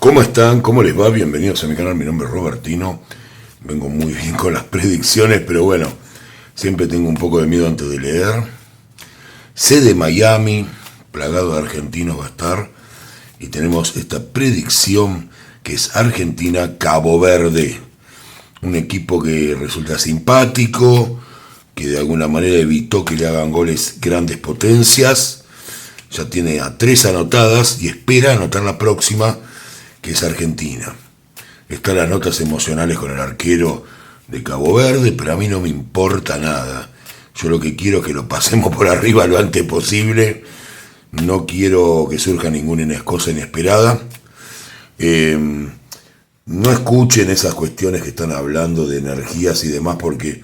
¿Cómo están? ¿Cómo les va? Bienvenidos a mi canal, mi nombre es Robertino. Vengo muy bien con las predicciones, pero bueno, siempre tengo un poco de miedo antes de leer. Sé de Miami, plagado de argentinos va a estar, y tenemos esta predicción que es Argentina-Cabo Verde. Un equipo que resulta simpático, que de alguna manera evitó que le hagan goles grandes potencias. Ya tiene a 3 anotadas y espera anotar la próxima, que es Argentina. Están las notas emocionales con el arquero de Cabo Verde, pero a mí no me importa nada. Yo lo que quiero es que lo pasemos por arriba lo antes posible. No quiero que surja ninguna cosa inesperada. No escuchen esas cuestiones que están hablando de energías y demás, porque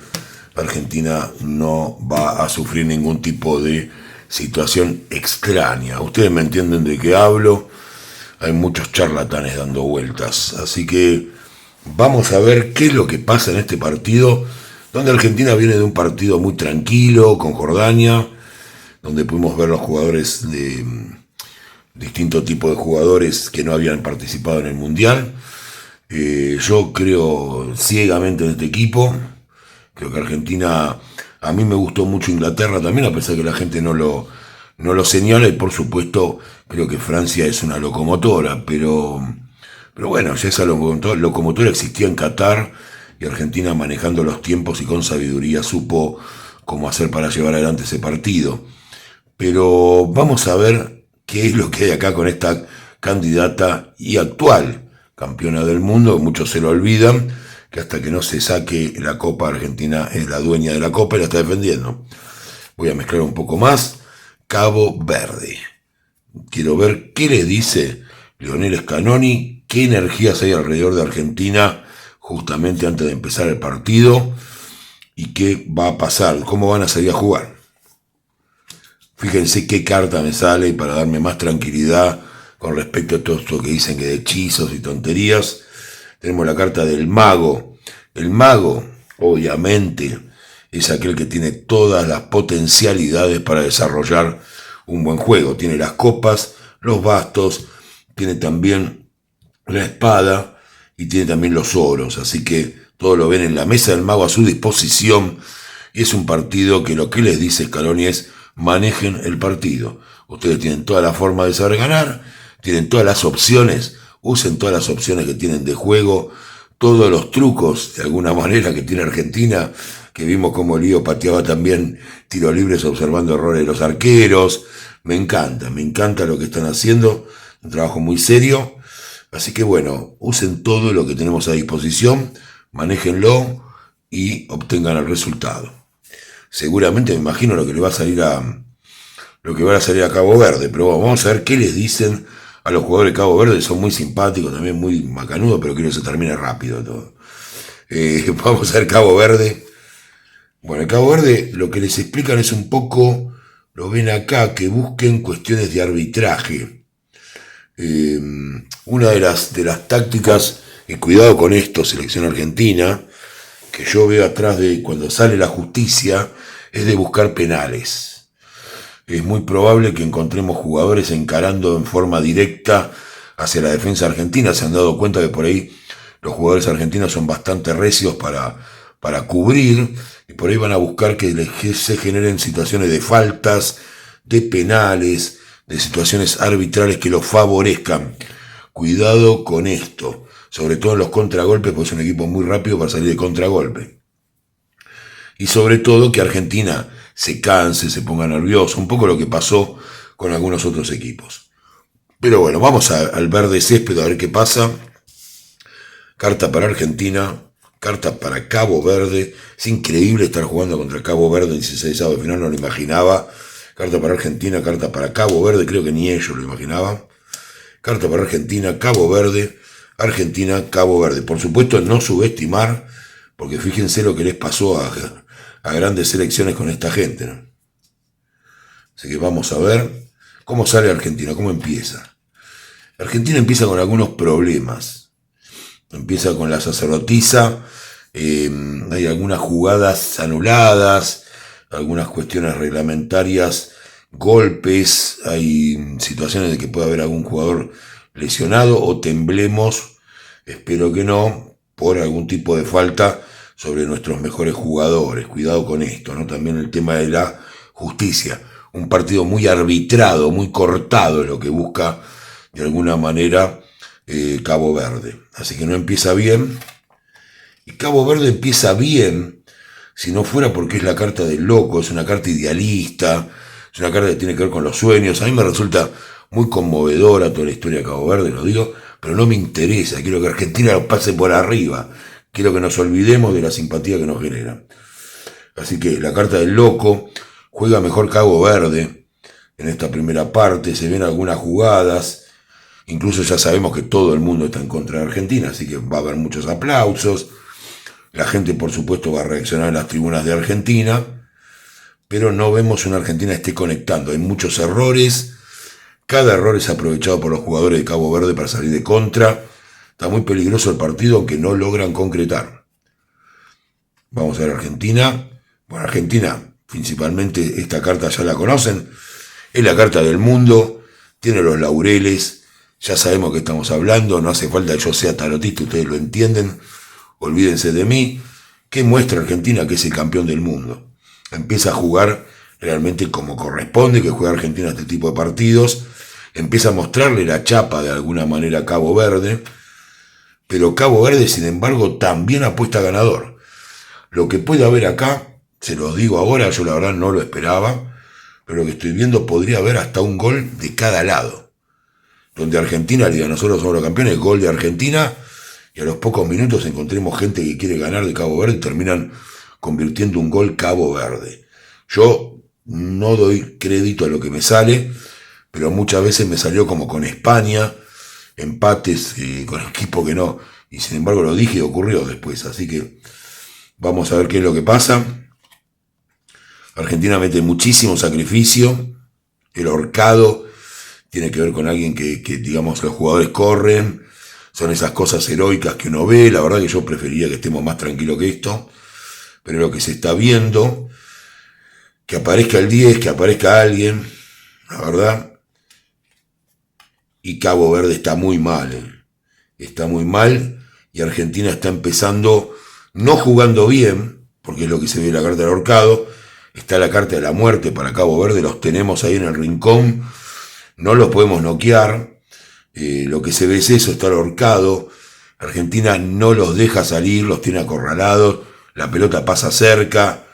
Argentina no va a sufrir ningún tipo de situación extraña. Ustedes me entienden de qué hablo. Hay muchos charlatanes dando vueltas. Así que vamos a ver qué es lo que pasa en este partido, donde Argentina viene de un partido muy tranquilo con Jordania, donde pudimos ver los jugadores de distintos tipos de jugadores que no habían participado en el Mundial. Yo creo ciegamente en este equipo. Creo que Argentina, a mí me gustó mucho Inglaterra también, a pesar que la gente no lo señala, y por supuesto creo que Francia es una locomotora, pero bueno, ya esa locomotora existía en Qatar, y Argentina, manejando los tiempos y con sabiduría, supo cómo hacer para llevar adelante ese partido. Pero vamos a ver qué es lo que hay acá con esta candidata y actual campeona del mundo. Muchos se lo olvidan, que hasta que no se saque la Copa, Argentina es la dueña de la Copa y la está defendiendo. Voy a mezclar un poco más. Cabo Verde. Quiero ver qué le dice Lionel Scaloni, qué energías hay alrededor de Argentina justamente antes de empezar el partido y qué va a pasar, cómo van a salir a jugar. Fíjense qué carta me sale para darme más tranquilidad con respecto a todo esto que dicen que de hechizos y tonterías. Tenemos la carta del mago. El mago, obviamente, es aquel que tiene todas las potencialidades para desarrollar un buen juego. Tiene las copas, los bastos, tiene también la espada y tiene también los oros. Así que todo lo ven en la mesa del mago a su disposición. Y es un partido que lo que les dice Scaloni es: manejen el partido. Ustedes tienen toda la forma de saber ganar, tienen todas las opciones, usen todas las opciones que tienen de juego, todos los trucos de alguna manera que tiene Argentina, que vimos como Lío pateaba también tiros libres observando errores de los arqueros. Me encanta lo que están haciendo, un trabajo muy serio. Así que bueno, usen todo lo que tenemos a disposición, manéjenlo y obtengan el resultado. Seguramente me imagino lo que le va a salir a Cabo Verde, pero vamos a ver qué les dicen a los jugadores de Cabo Verde. Son muy simpáticos, también muy macanudos, pero quiero que se termine rápido todo. Vamos a ver Cabo Verde. Bueno, el Cabo Verde lo que les explican es un poco, lo ven acá, que busquen cuestiones de arbitraje. Una de las tácticas, y cuidado con esto, selección argentina, que yo veo atrás de cuando sale la justicia, es de buscar penales. Es muy probable que encontremos jugadores encarando en forma directa hacia la defensa argentina. Se han dado cuenta que por ahí los jugadores argentinos son bastante recios para cubrir, y por ahí van a buscar que se generen situaciones de faltas, de penales, de situaciones arbitrales que los favorezcan. Cuidado con esto, sobre todo en los contragolpes, porque es un equipo muy rápido para salir de contragolpe. Y sobre todo que Argentina se canse, se ponga nervioso, un poco lo que pasó con algunos otros equipos. Pero bueno, vamos al verde césped a ver qué pasa. Carta para Argentina, carta para Cabo Verde. Es increíble estar jugando contra Cabo Verde en 16avos de final, no lo imaginaba. Carta para Argentina, carta para Cabo Verde, creo que ni ellos lo imaginaban. Carta para Argentina, Cabo Verde, Argentina, Cabo Verde. Por supuesto, no subestimar, porque fíjense lo que les pasó a grandes selecciones con esta gente, ¿no? Así que vamos a ver cómo sale Argentina, cómo empieza. Argentina empieza con algunos problemas. Empieza con la sacerdotisa, hay algunas jugadas anuladas, algunas cuestiones reglamentarias, golpes, hay situaciones de que puede haber algún jugador lesionado o temblemos, espero que no, por algún tipo de falta sobre nuestros mejores jugadores. Cuidado con esto, ¿no? También el tema de la justicia. Un partido muy arbitrado, muy cortado, lo que busca de alguna manera Cabo Verde. Así que no empieza bien. Y Cabo Verde empieza bien, si no fuera porque es la carta del loco, es una carta idealista, es una carta que tiene que ver con los sueños. A mí me resulta muy conmovedora toda la historia de Cabo Verde, lo digo, pero no me interesa. Quiero que Argentina lo pase por arriba. Quiero que nos olvidemos de la simpatía que nos genera. Así que la carta del loco, juega mejor Cabo Verde en esta primera parte, se ven algunas jugadas, incluso ya sabemos que todo el mundo está en contra de Argentina, así que va a haber muchos aplausos. La gente, por supuesto, va a reaccionar en las tribunas de Argentina, pero no vemos una Argentina que esté conectando. Hay muchos errores, cada error es aprovechado por los jugadores de Cabo Verde para salir de contra. Está muy peligroso el partido, aunque no logran concretar. Vamos a ver Argentina. Bueno, Argentina, principalmente esta carta ya la conocen, es la carta del mundo, tiene los laureles, ya sabemos que estamos hablando, no hace falta que yo sea tarotista, ustedes lo entienden, olvídense de mí. ¿Qué muestra Argentina? Que es el campeón del mundo. Empieza a jugar realmente como corresponde, que juega Argentina este tipo de partidos, empieza a mostrarle la chapa de alguna manera a Cabo Verde, pero Cabo Verde, sin embargo, también apuesta ganador. Lo que puede haber acá, se los digo ahora, yo la verdad no lo esperaba, pero lo que estoy viendo podría haber hasta un gol de cada lado. Donde Argentina diga, nosotros somos los campeones, gol de Argentina, y a los pocos minutos encontremos gente que quiere ganar de Cabo Verde y terminan convirtiendo un gol Cabo Verde. Yo no doy crédito a lo que me sale, pero muchas veces me salió como con España, empates con equipo que no, y sin embargo lo dije y ocurrió después, así que vamos a ver qué es lo que pasa. Argentina mete muchísimo sacrificio, el horcado tiene que ver con alguien que digamos los jugadores corren, son esas cosas heroicas que uno ve. La verdad que yo prefería que estemos más tranquilos que esto, pero lo que se está viendo, que aparezca el 10, que aparezca alguien, la verdad. Y Cabo Verde está muy mal, está muy mal, y Argentina está empezando, no jugando bien, porque es lo que se ve en la carta del ahorcado. Está la carta de la muerte para Cabo Verde, los tenemos ahí en el rincón, no los podemos noquear. Lo que se ve es eso, está el ahorcado. Argentina no los deja salir, los tiene acorralados, la pelota pasa cerca,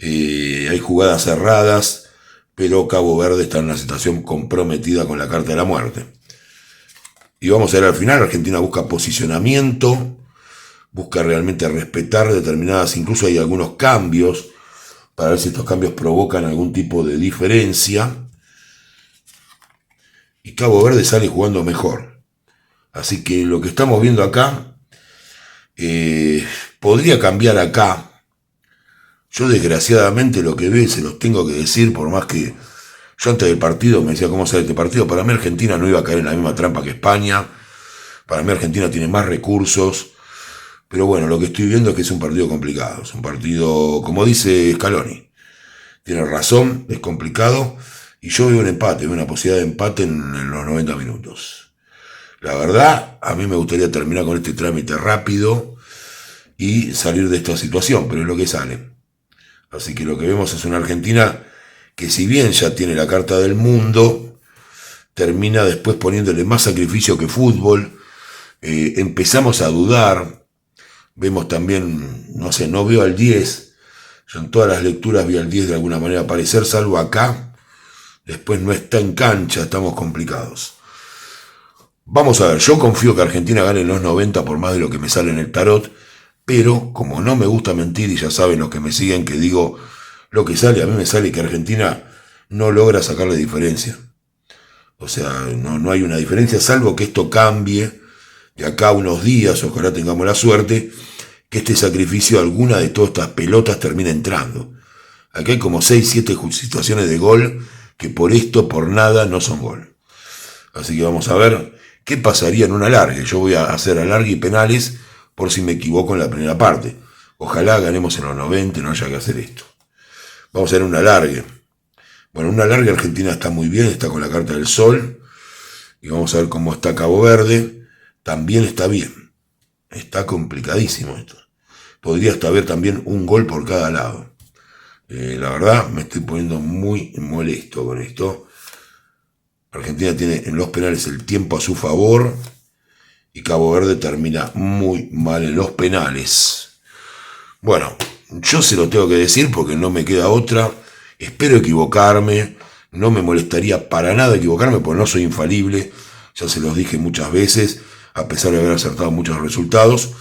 hay jugadas cerradas, pero Cabo Verde está en una situación comprometida con la carta de la muerte. Y vamos a ver al final, Argentina busca posicionamiento, busca realmente respetar determinadas, incluso hay algunos cambios, para ver si estos cambios provocan algún tipo de diferencia. Y Cabo Verde sale jugando mejor. Así que lo que estamos viendo acá, podría cambiar acá. Yo desgraciadamente lo que veo, y se los tengo que decir, por más que yo antes del partido me decía cómo sale este partido, para mí Argentina no iba a caer en la misma trampa que España, para mí Argentina tiene más recursos, pero bueno, lo que estoy viendo es que es un partido complicado, es un partido, como dice Scaloni, tiene razón, es complicado, y yo veo un empate, veo una posibilidad de empate en los 90 minutos. La verdad, a mí me gustaría terminar con este trámite rápido y salir de esta situación, pero es lo que sale. Así que lo que vemos es una Argentina que, si bien ya tiene la carta del mundo, termina después poniéndole más sacrificio que fútbol. Empezamos a dudar, vemos también, no sé, no veo al 10, yo en todas las lecturas vi al 10 de alguna manera aparecer, salvo acá, después no está en cancha, estamos complicados. Vamos a ver, yo confío que Argentina gane en los 90 por más de lo que me sale en el tarot, pero como no me gusta mentir, y ya saben los que me siguen que digo lo que sale, a mí me sale que Argentina no logra sacarle diferencia. O sea, no hay una diferencia, salvo que esto cambie de acá a unos días, ojalá tengamos la suerte, que este sacrificio, alguna de todas estas pelotas termine entrando. Aquí hay como 6, 7 situaciones de gol que por esto, por nada, no son gol. Así que vamos a ver qué pasaría en un alargue. Yo voy a hacer alargue y penales por si me equivoco en la primera parte. Ojalá ganemos en los 90 y no haya que hacer esto. Vamos a ver un alargue. Bueno, un alargue Argentina está muy bien, está con la carta del sol. Y vamos a ver cómo está Cabo Verde. También está bien. Está complicadísimo esto. Podría hasta haber también un gol por cada lado. La verdad me estoy poniendo muy molesto con esto. Argentina tiene en los penales el tiempo a su favor y Cabo Verde termina muy mal en los penales. Bueno, yo se lo tengo que decir porque no me queda otra. Espero equivocarme. No me molestaría para nada equivocarme porque no soy infalible. Ya se los dije muchas veces, a pesar de haber acertado muchos resultados.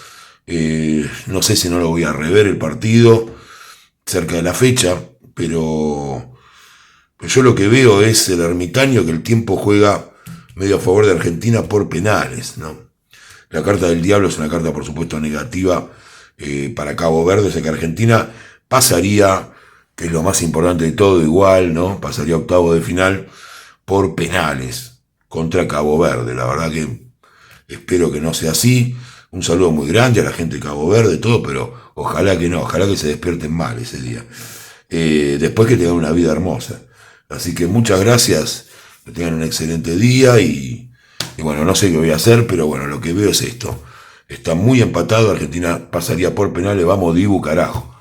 No sé si no lo voy a rever el partido cerca de la fecha, pero yo lo que veo es el ermitaño que el tiempo juega medio a favor de Argentina por penales, ¿no? La carta del diablo es una carta, por supuesto, negativa para Cabo Verde, o sea que Argentina pasaría, que es lo más importante de todo, igual, ¿no? Pasaría a octavo de final por penales contra Cabo Verde. La verdad que espero que no sea así. Un saludo muy grande a la gente de Cabo Verde, todo, pero ojalá que no, ojalá que se despierten mal ese día. Después que tengan una vida hermosa. Así que muchas gracias, que tengan un excelente día y bueno, no sé qué voy a hacer, pero bueno, lo que veo es esto. Está muy empatado, Argentina pasaría por penales, vamos Dibu, carajo.